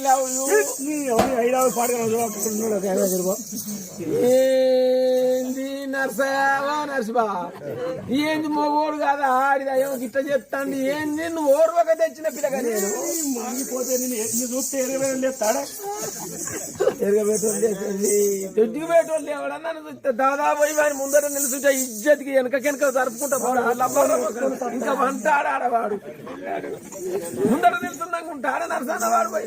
Love you ఏంది నర్సవా నర్సబా ఏంది మొగోడు కాదా ఆడిదయ్యో గిట్ట చెప్తాండి ఏంది నువ్వు ఓర్వక తెచ్చిన పిల్లగా నేను పోతే నేను చూస్తే ఎరగబెట్టాడా దొడ్డికి పెట్టోళ్ళు ఎవడన్నా చూస్తే దాదాపు వాడి ముందర నిలుచుంటే ఇజ్జతికి వెనక జరుపుకుంటా పోడా ఇంకా వంటాడు ఆడవాడు ముందర నిలుచుందనుకుంటాడు నరసన్న వాడు పోయి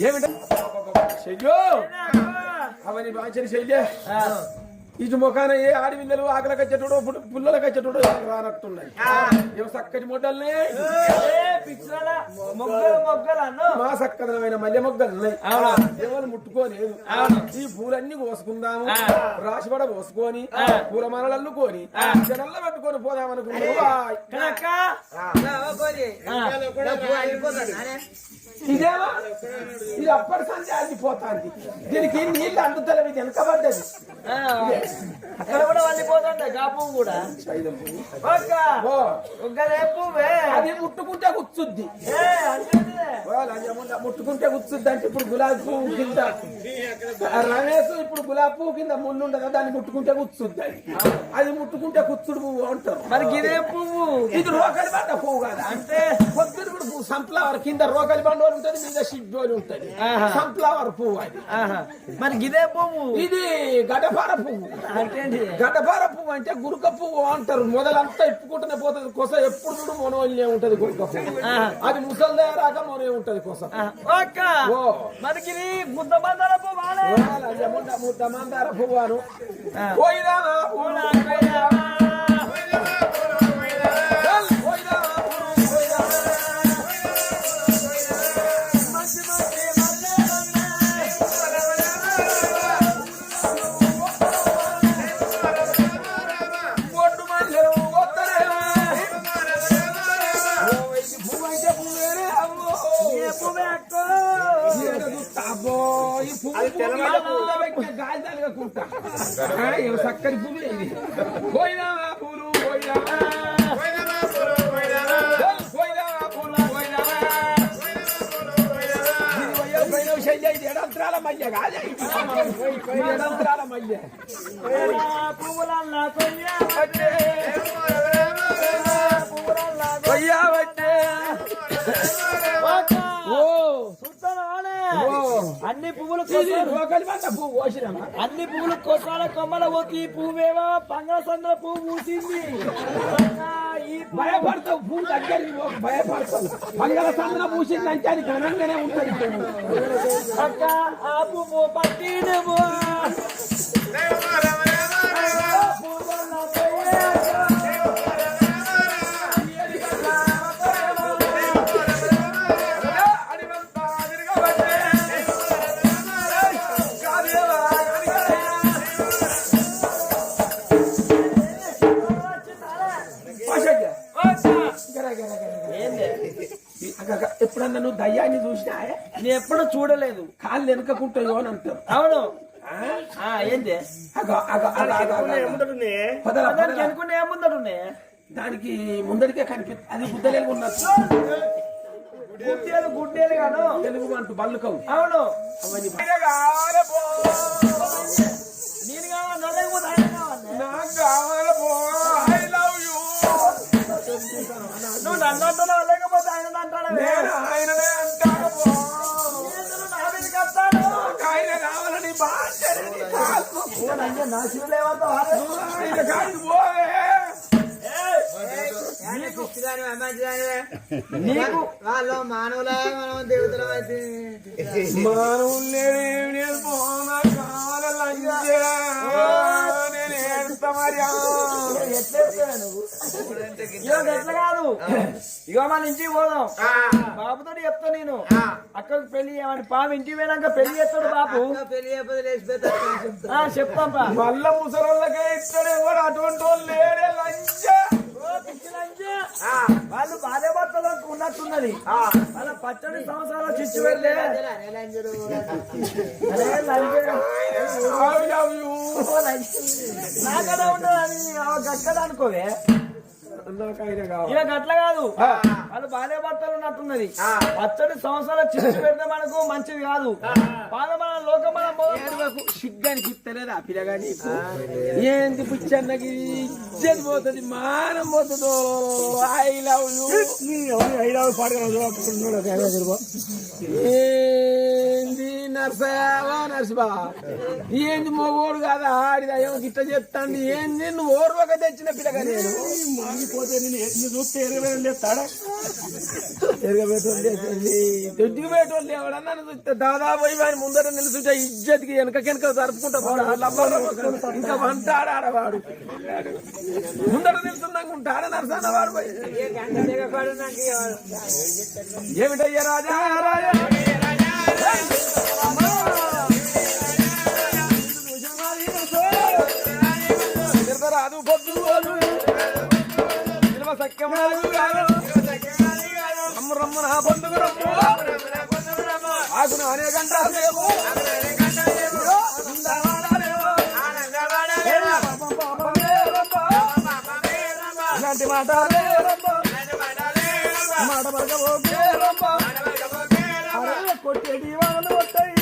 ఏమిటో చెయ్యో అవన్నీ బాగా చెయ్యే ఇటు ముఖాన ఏ ఆడివిందలు ఆకలి కచ్చేటోడు పుల్లల కచ్చేటోడు రానట్టున్నాయి చక్కటి మొగ్గల్ని మా సక్కదనమైన మల్లె మొగ్గలు ఉన్నాయి ఎవరు ముట్టుకోలేదు ఈ పూలన్నీ కోసుకుందాము రాసిపడ కోసుకొని పూల మనలు అల్లుకొని జనల్లో పెట్టుకొని పోదామనుకున్నావు ఇదేమో ఇది అప్పటి సంచి అల్లిపోతాంది దీనికి నీళ్ళు అందుతలేవి వెనకబడ్డది అక్కడ కూడా వెళ్ళిపోతుంట గా పువ్వు కూడా అది ముట్టుకుంటే కూర్చుద్ది ముట్టుకుంటే కూర్చుద్ది అంటే ఇప్పుడు గులాబీ పువ్వు కింద రమేష్ ఇప్పుడు గులాబీ పువ్వు కింద ముళ్ళు ఉండదు దాన్ని ముట్టుకుంటే కూర్చుద్ది అది ముట్టుకుంటే కుచ్చుడు పువ్వు అంటారు మరి ఇదే పువ్వు ఇది రోకలి బండ పువ్వు కదా అంటే పొద్దున పువ్వు సంప్లవర్ కింద రోకలి బండ ఉంటది మీద షిడ్డోలు ఉంటది సంప్లవర్ పువ్వు అది మరి గిదే పువ్వు ఇది గడపార పువ్వు అంటే గడ్డపార పువ్వు అంటే గురుక పువ్వు అంటారు మొదలంతా ఇప్పుకుంటూనే పోతుంది కొస ఎప్పుడు చూడు మొనవల్లే ఉంటది గురుక పువ్వు అది ముసలి రాక మొనే ఉంటది కొస మనకి ముద్దమందార పువ్వు ముద్దమందార పువ్వు పోయిదామా గాలి తలగకుంటా చక్కని పువ్వు ఇది పోయినావా పూలు పోయినావా ఎడంత్రాల మధ్య కాదే ఎడంత్రాల మధ్య పువ్వులల్లా కొయ్యా వచ్చే అన్ని పువ్వులు అన్ని పువ్వులు కోసాల కొమ్మల పోతే పువ్వేమో పంగసంద్ర పువ్వు పూసింది భయపడతావు పువ్వు దగ్గర భయపడతావు పంగల సంద్ర పూసింది అంటే అది ఘనంగానే ఉంటుంది అక్క ఆ పువ్వు పట్టినవు ఎప్పుడన్నా నువ్వు దయ్యాన్ని చూసినా నేను ఎప్పుడు చూడలేదు కాళ్ళు వెనకకుంటాయో అని అంటారు అవును ఏంది అనుకునే ఏముందటునే దానికి ముందరికే కనిపి అది గుద్దలేలు ఉన్నట్టు గుడ్డేలు కాను తెలుగు అంటూ బల్లుకవు అవును అవన్నీ నేను కావాలి నాకు కావాలి నువ్వు నన్ను అంటున్నావు లేకపోతే ఆయన అంటాడు ఆయననే అంటాడు ఆయన కావాలని నా శివులేమంటావు నీకు వాళ్ళు మానవులా మనం దేవతల అయితే మానవులే ఎట్లా కాదు ఇగో మన ఇంటికి పోదాం బాబుతో చెప్తా నేను అక్కడికి పెళ్లి చేయమని పాము ఇంటికి పోయినాక పెళ్లి చేస్తాడు బాబు పెళ్లి చెప్తాం మళ్ళా ముసలోళ్ళకే ఇస్తాడు ఎవరు అటువంటి వాళ్ళు లేడే వాళ్ళు భార్య భర్తలు ఉన్నట్టున్నది వాళ్ళ పచ్చడి సంవత్సరాలు చిచ్చు వెళ్ళే నాకనే ఉండదు గక్కడ అనుకోవే నాకైనా కావాలి. ఇక గట్ల కాదు వాళ్ళు భార్య భర్తలు ఉన్నట్టున్నది. పచ్చడి సంవత్సరాలు చిచ్చి పెడితే మనకు మంచిది కాదు. బాధ మన లోకం మన ఏడువకు సిగ్గానికి ఇస్తలేదు ఆ పిల్లగా నీకు. ఏంది పుచ్చన్నకి ఇజ్జత్ పోతుంది, మానం పోతుందో. I love you. ఏంది నర్సవా నర్సబా, ఏంది మొగోడు కాదా ఆడిదా ఏమో గిట్ట చెప్తాండి. ఏంది నువ్వు ఓర్వక తెచ్చిన పిల్లగా నేను పోతే నేను చూస్తే ఎరగలేస్తాడా దొడ్డికి పెట్టోళ్ళు ఎవడన్నా చూస్తే దాదాపు వారి ముందర నిలుచుంటే ఇజ్జత్కి వెనక జరుపుకుంటా పోడు. ఇంకా వంటాడు ఆడవాడు ముందర నిలుచున్నాక ఉంటాడు నరసన్న వాడు. ఏమిటయ్యా రాజా రాజా రాదు పొద్దు సఖ్యం రమ్ము రమ్ము నా పొందుకు రమ్ము ఆకును అనే గంట ఇలాంటి మాట మాట పడకపోతే కొట్టేటి వాళ్ళను కొట్టాయి,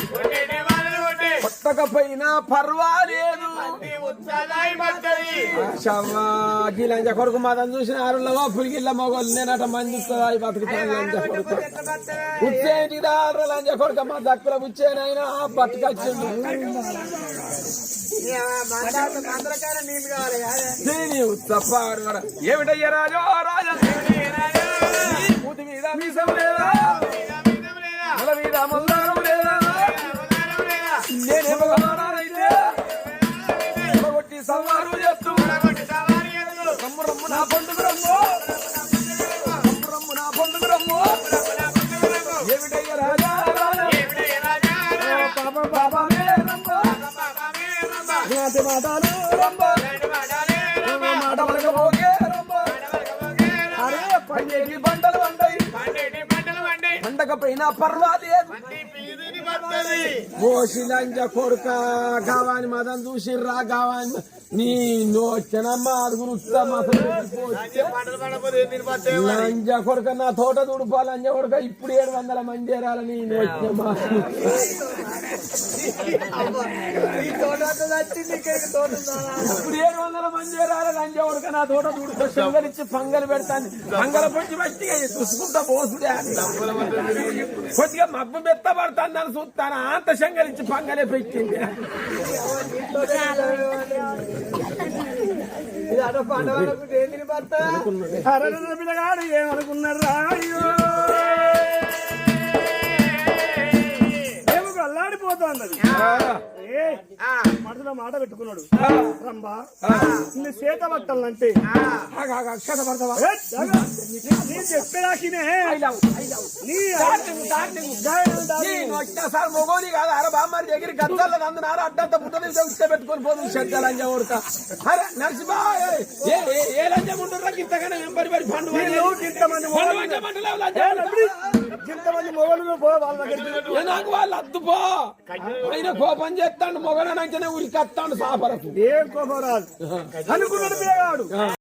కొట్టకపోయినా పర్వాలేదు. లంజ కొడుకు మాదని చూసిన ఆరులో పులిగిళ్ళ మొగోళ్ళు నేనట మంది బతుకుతాను. లంజ కొడుకు ఉచ్చేటి దారు లంజ కొడుకు మా దక్కుల ఉచ్చేనైనా బతుకొచ్చిండు. ఉత్సపాడు కూడా ఏమిటయ్యా రాజో రాజా, మూతి మీద మీసం లేదా, ముల మీద మందారం లేదా, నేనేమో కొట్టి సవారు చేస్తూ రమ్ము రమ్ము నా పండుగ రమ్ము రమ్ము రమ్ము నా పండుగ రమ్ము. ఏమిటయ్యా రాజా పాప పాపమే రమ్ము నాటి మాటలు రమ్ము మాట పడకపోగే రమ్ము. అరే పండేటి పంటలు వండాయి, పండకపోయినా పర్వాలేదు. మోసి లంజ కొడుక గావాని మదం చూసిర్రా గావాని నీ నోచనమ్మా అదుగురు లంజ కొడుక నా తోట తుడుపా లంజ కొడుక ఇప్పుడు 700 మంది ఏరాలని నోచనమ్మా. ఇప్పుడు 700 మంది ఏరాలి లంజ కొడుక నా తోట తుడుపో శంగలిచ్చి పంగలు పెడతాను. పంగల పొచ్చి బట్టి చూసుకుంటా పోసుడే కొద్దిగా మబ్బు మెత్తబడతాను అని చూస్తాను. అంత శంగలిచ్చి పంగలే పెట్టింది. పిల్లగాడు ఏమనుకున్నారా ఏమో అల్లాడిపోతున్నది. మనసులో మాట పెట్టుకున్నాడు, రంబా నీ చేత పట్టాలంటే నేను చెప్పేదాకినే మొగోని కాదు. అరే బామ్మారి దగ్గర గద్దాల అందునారు అడ్డంత పుట్ట పెట్టుకొని పోతుంది చెడ్డ లంజ కొడుక. అరే నర్సిబా ఏ లంజం ఉంటున్నా ఇంతగానే వెంబడి పడి పండు ఇంతమంది మొగలు నాకు వాళ్ళు అద్దుపో ఆయన కోపం చేస్తాడు మొగలనంటేనే ఉరికొస్తాడు సాపరకు. ఏం కోపం రాదు అనుకున్నాడు.